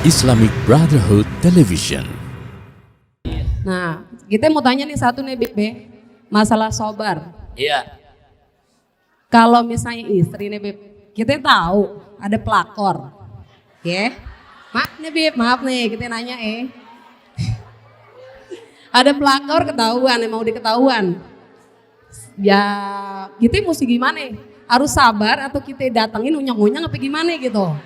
Islamic Brotherhood Television. Nah, kita mau tanya nih satu nih Bib, masalah sobar. Iya. Kalau misalnya istri nih Bib, kita tahu ada pelakor, ya. Maaf nih Bib, maaf nih kita nanya ada pelakor ketahuan, mau diketahuan. Ya, kita mesti gimana? Harus sabar atau kita datengin unyang-unyang apa gimana gitu?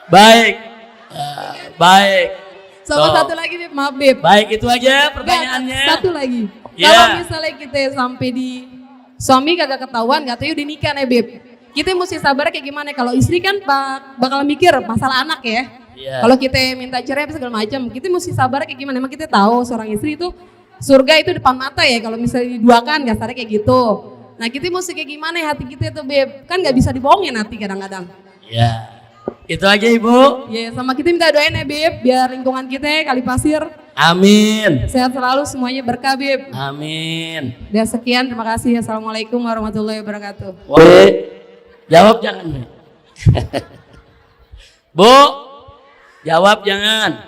Baik. Baik. Sama satu lagi Bib, maaf Bib. Baik, itu aja pertanyaannya. Satu lagi. Ya. Kalau misalnya kita sampai di suami kagak ketahuan, katanya udah nikah nih Bib. Kita mesti sabar kayak gimana? Kalau istri kan bakal mikir masalah anak ya. Ya. Kalau kita minta cerai apa segala macam, kita mesti sabar kayak gimana? Emang kita tahu seorang istri itu surga itu depan mata ya. Kalau misalnya diduakan kasarnya kayak gitu. Nah kita mesti kayak gimana hati kita tuh Beb? Kan gak bisa dibohongin hati kadang-kadang. Ya. Itu aja Ibu. Ya sama kita minta doain ya Beb, biar lingkungan kita kali pasir Amin. sehat selalu, semuanya berkah Beb. Amin. Dan sekian, terima kasih. Assalamualaikum warahmatullahi wabarakatuh. Woi, jawab jangan. Bu, jawab jangan.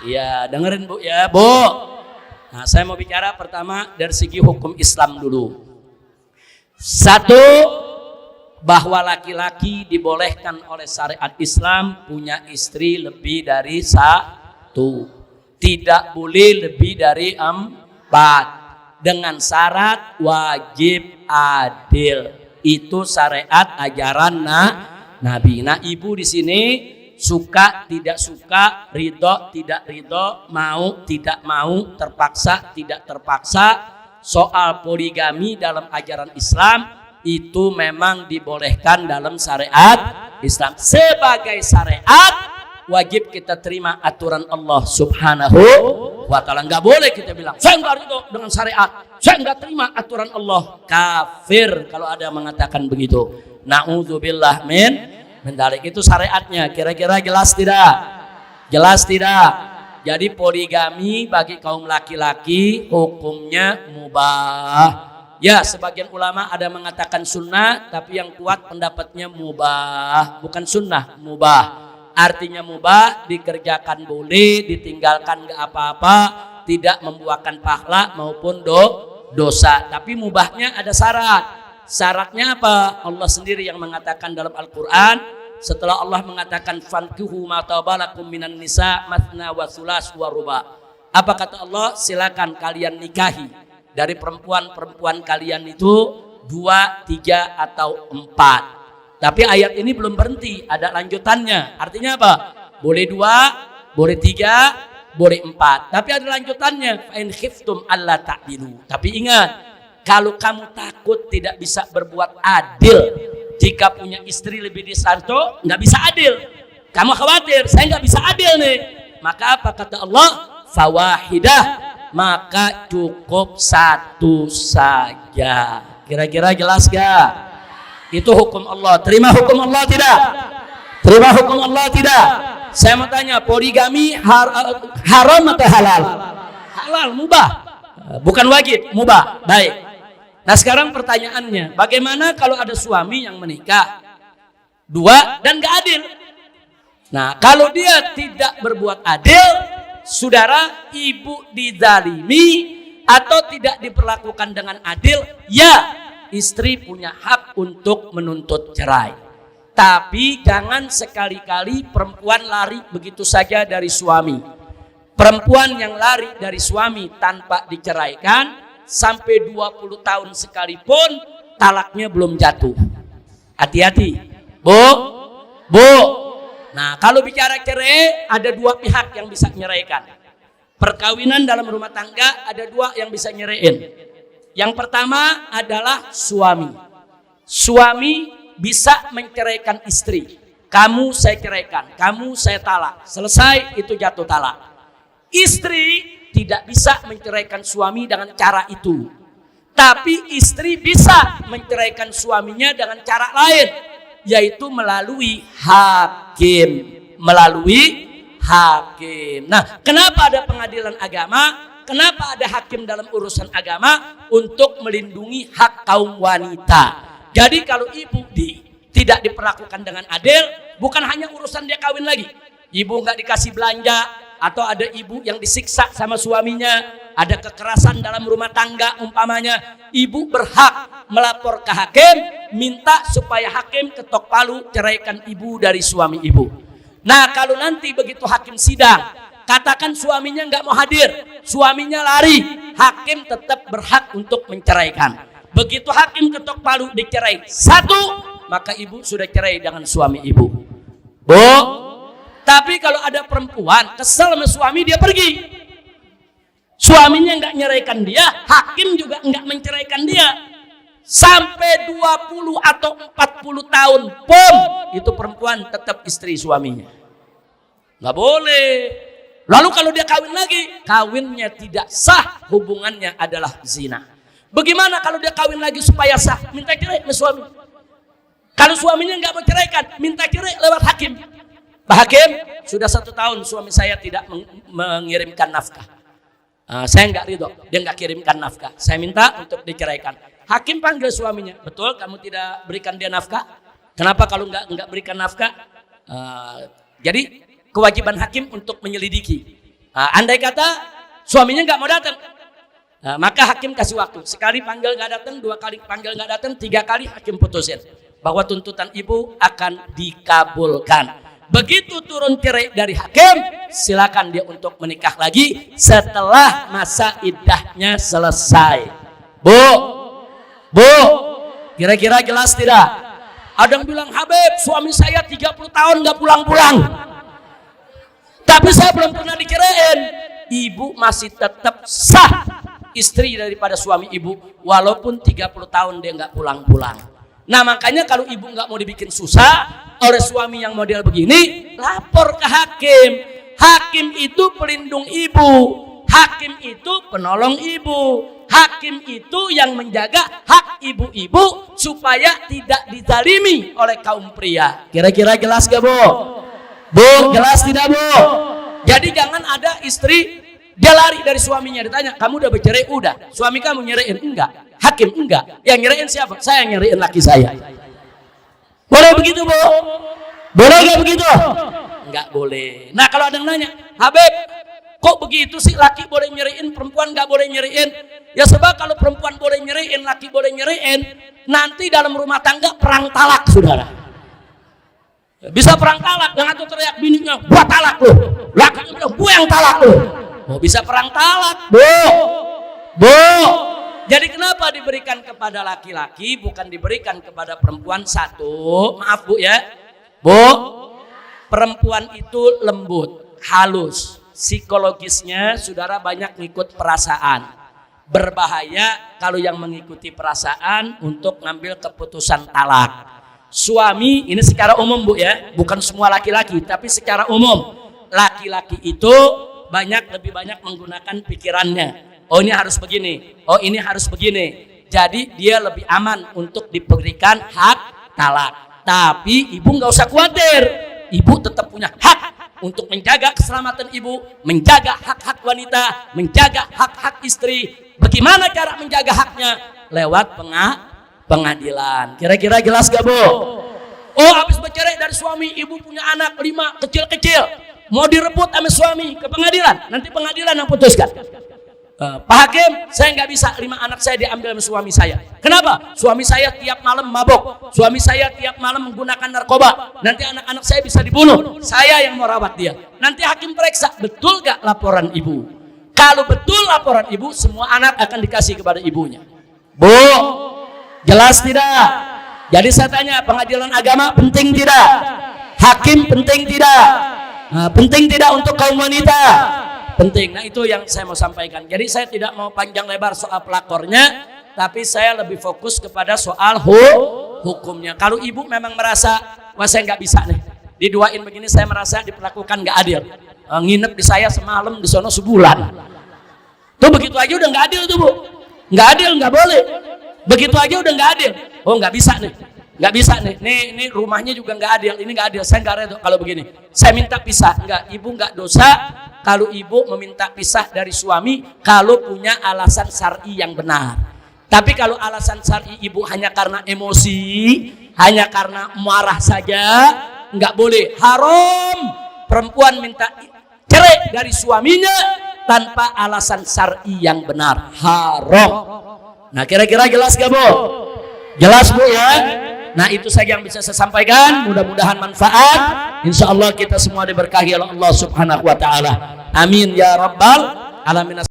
Iya, dengerin Bu ya, Bu. Nah, saya mau bicara pertama dari segi hukum Islam dulu. Satu, bahwa laki-laki dibolehkan oleh syariat Islam punya istri lebih dari satu. Tidak boleh lebih dari 4. Dengan syarat wajib adil. Itu syariat ajaran Nabi. Nah, Ibu di sini suka tidak suka, ridho tidak ridho, mau tidak mau, terpaksa tidak terpaksa, soal poligami dalam ajaran Islam itu memang dibolehkan dalam syariat Islam. Sebagai syariat wajib kita terima aturan Allah Subhanahu wa ta'ala. Nggak boleh kita bilang saya nggak ridho dengan syariat, saya nggak terima aturan Allah. Kafir kalau ada yang mengatakan begitu. Na'udzubillah min dalik. Itu syariatnya. Kira-kira jelas tidak? Jelas tidak? Jadi poligami bagi kaum laki-laki hukumnya mubah. Ya, sebagian ulama ada mengatakan sunnah, tapi yang kuat pendapatnya mubah, bukan sunnah, mubah. Artinya mubah, dikerjakan boleh, ditinggalkan gak apa-apa, tidak membuahkan pahala maupun dosa. Tapi mubahnya ada syarat. Syaratnya apa? Allah sendiri yang mengatakan dalam Al-Quran, setelah Allah mengatakan fankihu ma tabalakum minan nisa mathna wa thulas wa ruba. Apa kata Allah? Silakan kalian nikahi dari perempuan-perempuan kalian itu 2, 3 atau 4. Tapi ayat ini belum berhenti, ada lanjutannya. Artinya apa? Boleh 2, boleh 3, boleh 4. Tapi ada lanjutannya. Fa in khiftum alla ta'dilu. Tapi ingat, kalau kamu takut tidak bisa berbuat adil, jika punya istri lebih dari satu, nggak bisa adil. Kamu khawatir, saya nggak bisa adil nih. Maka apa kata Allah? Fawahidah. Maka cukup 1 saja. Kira-kira jelas gak? Itu hukum Allah. Terima hukum Allah tidak? Terima hukum Allah tidak? Saya mau tanya, poligami haram atau halal? Halal, mubah. Bukan wajib, mubah. Baik. Nah sekarang pertanyaannya, bagaimana kalau ada suami yang menikah 2 dan gak adil? Nah kalau dia tidak berbuat adil, saudara, ibu dizalimi atau tidak diperlakukan dengan adil, ya istri punya hak untuk menuntut cerai. Tapi jangan sekali-kali perempuan lari begitu saja dari suami. Perempuan yang lari dari suami tanpa diceraikan sampai 20 tahun sekalipun talaknya belum jatuh. Hati-hati, Bu. Nah, kalau bicara cerai, ada 2 pihak yang bisa menyeraikan. Perkawinan dalam rumah tangga ada 2 yang bisa nyeraiin. Yang pertama adalah suami. Suami bisa menceraikan istri. Kamu saya ceraikan, kamu saya talak. Selesai, itu jatuh talak. Istri tidak bisa menceraikan suami dengan cara itu. Tapi istri bisa menceraikan suaminya dengan cara lain, yaitu melalui hakim. Nah, kenapa ada pengadilan agama? kenapa ada hakim dalam urusan agama? Untuk melindungi hak kaum wanita. Jadi kalau ibu tidak diperlakukan dengan adil, bukan hanya urusan dia kawin lagi. Ibu nggak dikasih belanja, atau ada ibu yang disiksa sama suaminya, ada kekerasan dalam rumah tangga umpamanya, ibu berhak melapor ke hakim, minta supaya hakim ketok palu ceraikan ibu dari suami ibu. Nah kalau nanti begitu hakim sidang, katakan suaminya nggak mau hadir, suaminya lari, hakim tetap berhak untuk menceraikan. Begitu hakim ketok palu dicerai satu, maka ibu sudah cerai dengan suami ibu. Bu, tapi kalau ada perempuan kesel sama suami, dia pergi, suaminya nggak nyeraikan dia, hakim juga nggak menceraikan dia, sampai 20 atau 40 tahun pun itu perempuan tetap istri suaminya, nggak boleh. Lalu kalau dia kawin lagi, kawinnya tidak sah, hubungannya adalah zina. Bagaimana kalau dia kawin lagi supaya sah? Minta cerai sama suami. Kalau suaminya nggak mau ceraikan, minta cerai lewat hakim. Pak Hakim, sudah 1 tahun suami saya tidak mengirimkan nafkah. Saya nggak ridho, dia nggak kirimkan nafkah. Saya minta untuk diceraikan. Hakim panggil suaminya, betul kamu tidak berikan dia nafkah? Kenapa kalau nggak berikan nafkah? Jadi kewajiban hakim untuk menyelidiki. Andai kata suaminya nggak mau datang, maka hakim kasih waktu. Sekali panggil nggak datang, 2 kali panggil nggak datang, 3 kali hakim putusin bahwa tuntutan ibu akan dikabulkan. Begitu turun cerai dari hakim, silakan dia untuk menikah lagi setelah masa iddahnya selesai. Bu, kira-kira jelas tidak? Ada yang bilang, Habib, suami saya 30 tahun nggak pulang-pulang, tapi saya belum pernah diceraiin. Ibu masih tetap sah istri daripada suami ibu, walaupun 30 tahun dia nggak pulang-pulang. Nah makanya kalau ibu nggak mau dibikin susah oleh suami yang model begini, lapor ke hakim. Hakim itu pelindung ibu, hakim itu penolong ibu, hakim itu yang menjaga hak ibu-ibu supaya tidak dizalimi oleh kaum pria. Kira-kira jelas gak Bu? Bu, jelas tidak Bu? Jadi jangan ada istri dia lari dari suaminya, ditanya, kamu udah bercerai? Udah. Suami kamu nyerain? Enggak. Hakim? Enggak. Yang nyerain siapa? Saya yang nyerain laki saya. Boleh begitu Bu? Boleh gak begitu? Enggak boleh. Nah kalau ada yang nanya, Habib, kok begitu sih, laki boleh nyerain, perempuan gak boleh nyerain? Ya sebab kalau perempuan boleh nyerain, laki boleh nyerain, nanti dalam rumah tangga perang talak, saudara. Bisa perang talak, dengan tuh teriak bininya, gua talak lu. Lakinya bilang, gua yang talak lu. Oh, bisa perang talak, Bu. Jadi kenapa diberikan kepada laki-laki bukan diberikan kepada perempuan? Satu, maaf Bu ya, Bu, perempuan itu lembut, halus, psikologisnya saudara banyak ngikut perasaan. Berbahaya kalau yang mengikuti perasaan untuk ngambil keputusan talak. Suami, ini secara umum Bu ya, bukan semua laki-laki, tapi secara umum laki-laki itu lebih banyak menggunakan pikirannya. Oh ini harus begini, oh ini harus begini. Jadi dia lebih aman untuk diberikan hak talak. Tapi ibu nggak usah khawatir, ibu tetap punya hak untuk menjaga keselamatan ibu, menjaga hak-hak wanita, menjaga hak-hak istri. Bagaimana cara menjaga haknya? Lewat pengadilan. Kira-kira jelas gak Bu? Oh habis bercerai dari suami, ibu punya anak 5 kecil-kecil, mau direbut sama suami ke pengadilan, nanti pengadilan yang putuskan. Pak Hakim, saya nggak bisa 5 anak saya diambil sama suami saya. Kenapa? Suami saya tiap malam mabok, suami saya tiap malam menggunakan narkoba, nanti anak-anak saya bisa dibunuh, saya yang mau rawat dia. Nanti hakim periksa, betul gak laporan ibu? Kalau betul laporan ibu, semua anak akan dikasih kepada ibunya. Bu, jelas tidak? Jadi saya tanya, pengadilan agama penting tidak? Hakim penting tidak? Penting tidak untuk kaum wanita? Penting. Nah itu yang saya mau sampaikan. Jadi saya tidak mau panjang lebar soal pelakornya, tapi saya lebih fokus kepada soal hukumnya. Kalau ibu memang merasa, wah saya nggak bisa nih, diduain begini, saya merasa diperlakukan nggak adil, nginep di saya semalam, di sono sebulan, tuh begitu aja udah nggak adil tuh Bu, nggak adil, nggak boleh. Begitu aja udah nggak adil. Oh nggak bisa nih, nggak bisa nih. Nih rumahnya juga nggak adil, ini nggak adil. Saya nggak rela kalau begini. Saya minta pisah. Nggak, ibu nggak dosa kalau ibu meminta pisah dari suami kalau punya alasan syar'i yang benar. Tapi kalau alasan syar'i ibu hanya karena emosi, hanya karena marah saja, nggak boleh. Haram perempuan minta cerai dari suaminya tanpa alasan syar'i yang benar. Haram. Nah, kira-kira jelas gak, Bu? Jelas, Bu, ya? Nah, itu saja yang bisa saya sampaikan. Mudah-mudahan manfaat. Insya Allah kita semua diberkahi oleh Allah Subhanahu wa taala. Amin ya rabbal alamin.